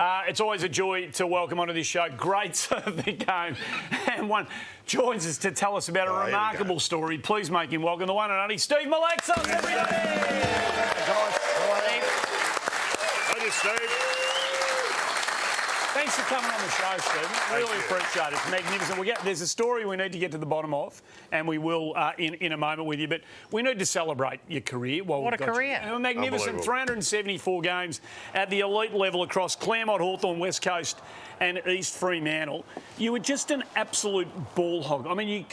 It's always a joy to welcome onto this show greats of the game. And one joins us to tell us about a remarkable story. Please make him welcome the one and only Steve Malaxos, everybody! Thank you, Steve. Thanks for coming on the show, Steve. Really appreciate it. It's magnificent. There's a story we need to get to the bottom of, and we will in a moment with you. But we need to celebrate your career. What a career. A magnificent 374 games at the elite level across Claremont, Hawthorn, West Coast and East Fremantle. You were just an absolute ball hog. I mean,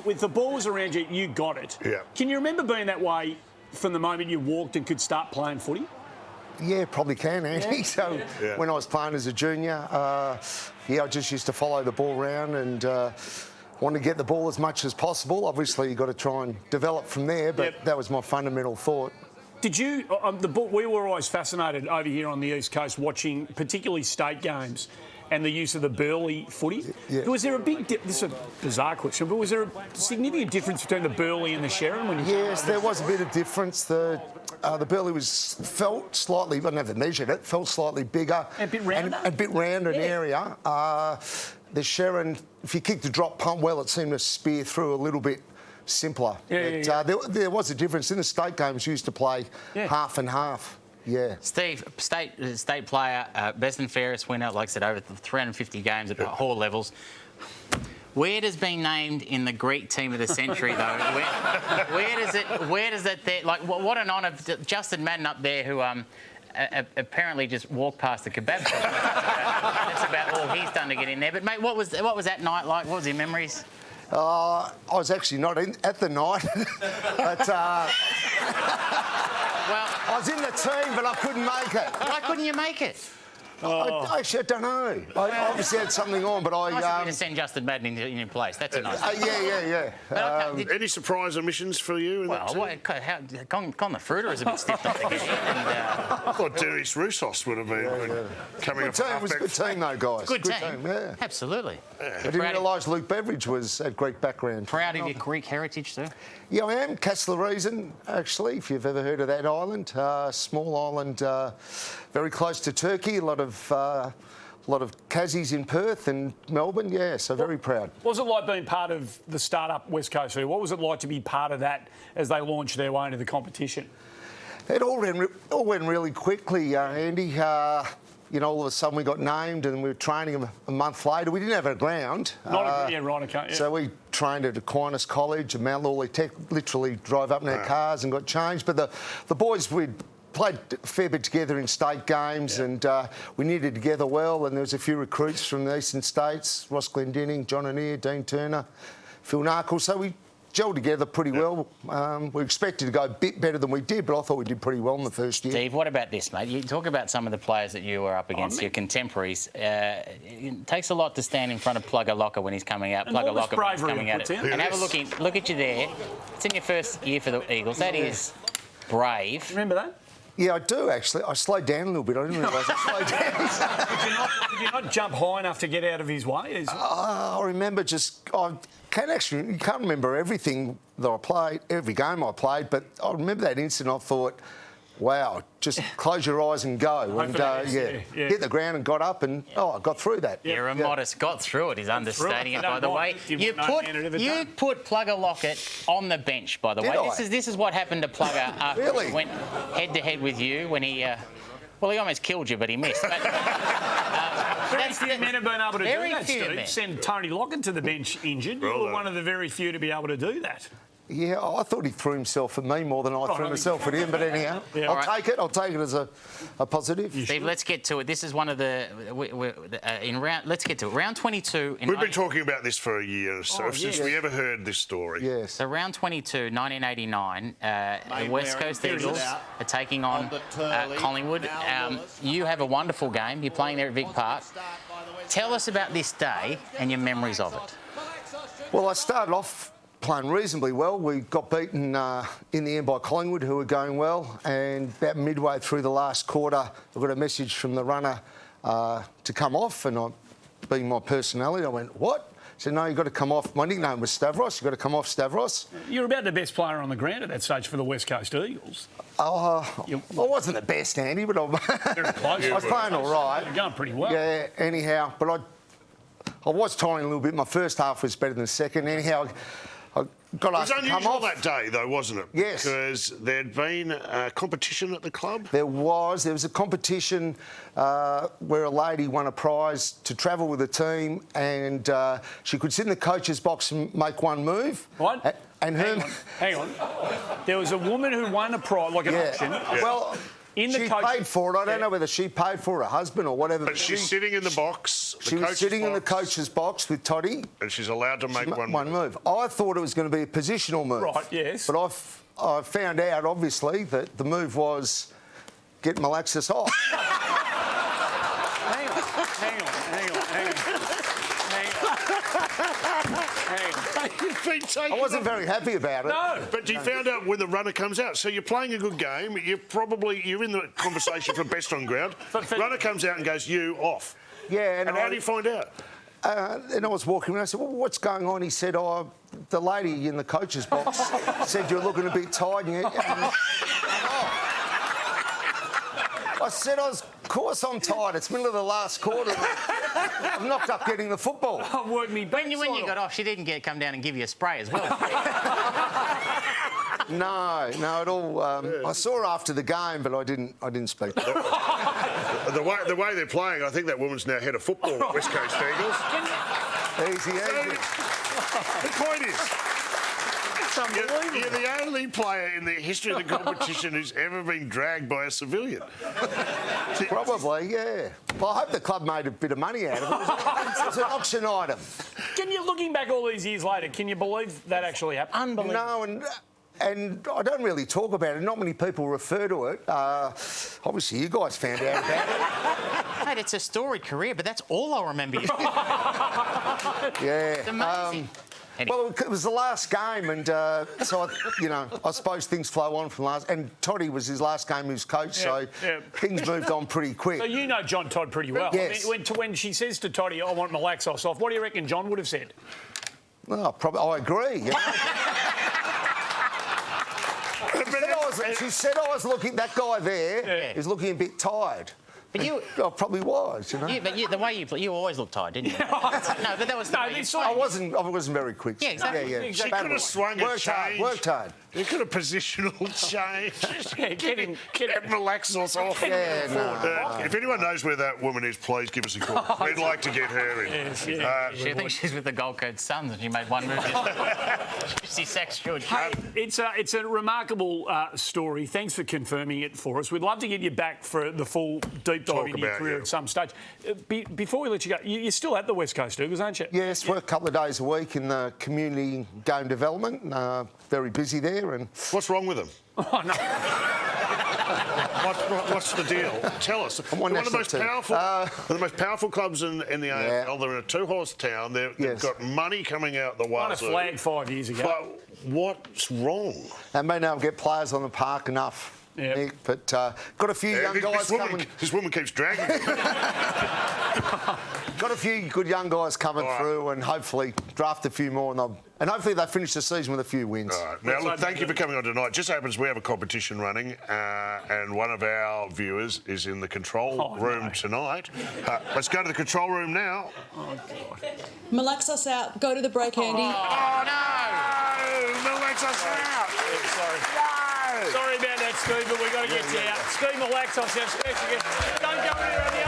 with the ball was around you, you got it. Yeah. Can you remember being that way from the moment you walked and could start playing footy? Yeah, probably can, Andy. So when I was playing as a junior, I just used to follow the ball around and want to get the ball as much as possible. Obviously, you've got to try and develop from there, but that was my fundamental thought. Did you... we were always fascinated over here on the East Coast watching particularly state games and the use of the Burleigh footy. Yeah. Was there a big... This is a bizarre question, but was there a significant difference between the Burleigh and the Sherrin? Yes, there was a bit of difference. The Burleigh felt slightly... I never measured it. Felt slightly bigger. A bit rounder? A bit rounder in area. The Sherrin, if you kicked the drop pump well, it seemed to spear through a little bit simpler. There was a difference. In the state games, you used to play half and half. Yeah. Steve, state player, best and fairest winner, like I said, over 350 games at all levels. Weird has been named in the Greek team of the century, though. Where does it? Like, what an honour. Justin Madden up there, who apparently just walked past the kebab shop. That's about all he's done to get in there. But mate, what was that night like? What was your memories? I was actually not at the night, but. Well, I was in the team, but I couldn't make it. Why couldn't you make it? Actually, I don't know. I obviously had something on, but I... Nice of you to send Justin Madden in your place. That's a nice thing. Yeah. Any surprise omissions for you in that team? Con the Fruiter is a bit stiff not to get in. I thought Dennis Roussos would have been coming up. It was a good team, though, guys. Good team. Yeah. Absolutely. I didn't realise Luke Beveridge had Greek background. Proud of your Greek heritage, sir? Yeah, I am. Castlereason, actually, if you've ever heard of that island. Small island, very close to Turkey. A lot of Kassies in Perth and Melbourne. Yeah, so very proud. What was it like being part of the start-up West Coast? What was it like to be part of that as they launched their way into the competition? It all went really quickly, Andy. All of a sudden we got named and we were training a month later. We didn't have a ground. So we trained at Aquinas College and Mount Lawley Tech, literally drove up in our cars and got changed. But the boys, we'd played a fair bit together in state games and we knitted together well, and there was a few recruits from the eastern states, Ross Glendinning, John Annear, Dean Turner, Phil Narkle. So we gelled together pretty well. We expected to go a bit better than we did, but I thought we did pretty well in the first year. Steve, what about this, mate? You talk about some of the players that you were up against, your contemporaries. It takes a lot to stand in front of Plugger Locker when he's coming out. Plugger Locker when he's coming at it. And have a look at you there. It's in your first year for the Eagles. That is brave. Remember that? Yeah, I do, actually. I slowed down a little bit. I didn't realise I slowed down. Did you not jump high enough to get out of his way? I remember you can't remember everything that I played, every game I played, but I remember that instant. I thought, wow, just close your eyes and go. And, hit the ground and got up and, I got through that. You're a modest got through it is understating it, by the way. You put Plugger Lockett on the bench, by the way. This is what happened to Plugger after he went head-to-head with you when he... well, he almost killed you, but he missed. Very few men have been able to do that, Steve. Men. Send Tony Lockett to the bench injured. You were one of the very few to be able to do that. Yeah, I thought he threw himself at me more than I threw myself at him. But anyhow, I'll take it as a positive. Steve, let's get to it. This is one of the let's get to it. Round 22. We've been talking about this for a year or so since we ever heard this story. Yes. So round 22, 1989, the West Coast Eagles are taking on Collingwood. You have a wonderful game. You're playing there at Vic Park. Tell us about this day and your memories of it. Well, I started off playing reasonably well. We got beaten in the end by Collingwood, who were going well, and about midway through the last quarter, I got a message from the runner to come off, and being my personality, I went, what? said, no, you've got to come off. My nickname was Stavros. You've got to come off Stavros. You're about the best player on the ground at that stage for the West Coast Eagles. I wasn't the best, Andy, but Very close. I was playing all right. You're going pretty well. Yeah, anyhow, but I was tiring a little bit. My first half was better than the second. Anyhow, I got asked to come off. It was unusual that day, though, wasn't it? Yes. Because there'd been a competition at the club. There was a competition where a lady won a prize to travel with the team, and she could sit in the coach's box and make one move. What? And hang on. There was a woman who won a prize, like an auction. Yeah. Well, in the she paid for it. I don't know whether she paid for her husband or whatever. But she's sitting in the box. She was sitting in the coach's box with Toddy. And she's allowed to make one move. I thought it was going to be a positional move. Right, yes. But I found out, obviously, that the move was get Malaxos off. Hang on. I wasn't very happy about it. No. But you found out when the runner comes out. So you're playing a good game. You're in the conversation for best on ground. Runner comes out and goes, you off. Yeah. And how do you find out? And I was walking around. I said, well, what's going on? He said, oh, the lady in the coach's box said you're looking a bit tired. I said, of course I'm tired. It's middle of the last quarter. I'm knocked up getting the football. Work me back. When you got off, she didn't come down and give you a spray as well. No, at all. I saw her after the game, but I didn't speak to her. The way they're playing, I think that woman's now head of football at West Coast Eagles. Easy. The point is, you're the only player in the history of the competition who's ever been dragged by a civilian. Probably, yeah. Well, I hope the club made a bit of money out of it. It was an auction item. Looking back all these years later, can you believe that actually happened? Unbelievable. No, and I don't really talk about it. Not many people refer to it. Obviously, you guys found out about it. Mate, it's a storied career, but that's all I remember you. Yeah. It's amazing. Well, it was the last game, and so I suppose things flow on from last. And Toddy was his last game as coach, so things moved on pretty quick. So you know John Todd pretty well. Yes. I mean, when she says to Toddy, "I want Malaxos off," what do you reckon John would have said? Well, probably. I agree. You know? She said I was looking. That guy there is looking a bit tired. But you... I probably was, you know. The way you play, you always look tired, didn't you? No, but that was the way you played. I wasn't very quick. Yeah, exactly. Yeah. She could have swung a change. Worked hard. You could have positional change. Get Malaxos off. Yeah, no. If anyone knows where that woman is, please give us a call. We'd like to get her in. Yes, I think she's with the Gold Coast Suns and she made one move. She's sex George. Hey, it's a remarkable story. Thanks for confirming it for us. We'd love to get you back for the full deep dive into your career at some stage. Before we let you go, you're still at the West Coast Eagles, aren't you? Yes, work a couple of days a week in the community game development. Very busy there. And what's wrong with them? Oh, no. What's the deal? Tell us. One of the most powerful clubs in the AFL. They're in a two-horse town. They've got money coming out the wazoo. Won a flag 5 years ago. But what's wrong? They may not get players on the park enough. Yep. Nick, but got a few young guys coming. This woman keeps dragging me. Got a few good young guys coming through, and hopefully draft a few more, and hopefully they finish the season with a few wins. All right. Now, look, thank you for coming on tonight. Just happens we have a competition running, and one of our viewers is in the control room tonight. Let's go to the control room now. Oh, God. Malaxos out. Go to the break, Andy. Oh, no! Malaxos out! Sorry. No! Sorry about that, Steve, but we've got to get you out. Steve Malaxos, our special guest. Don't go anywhere.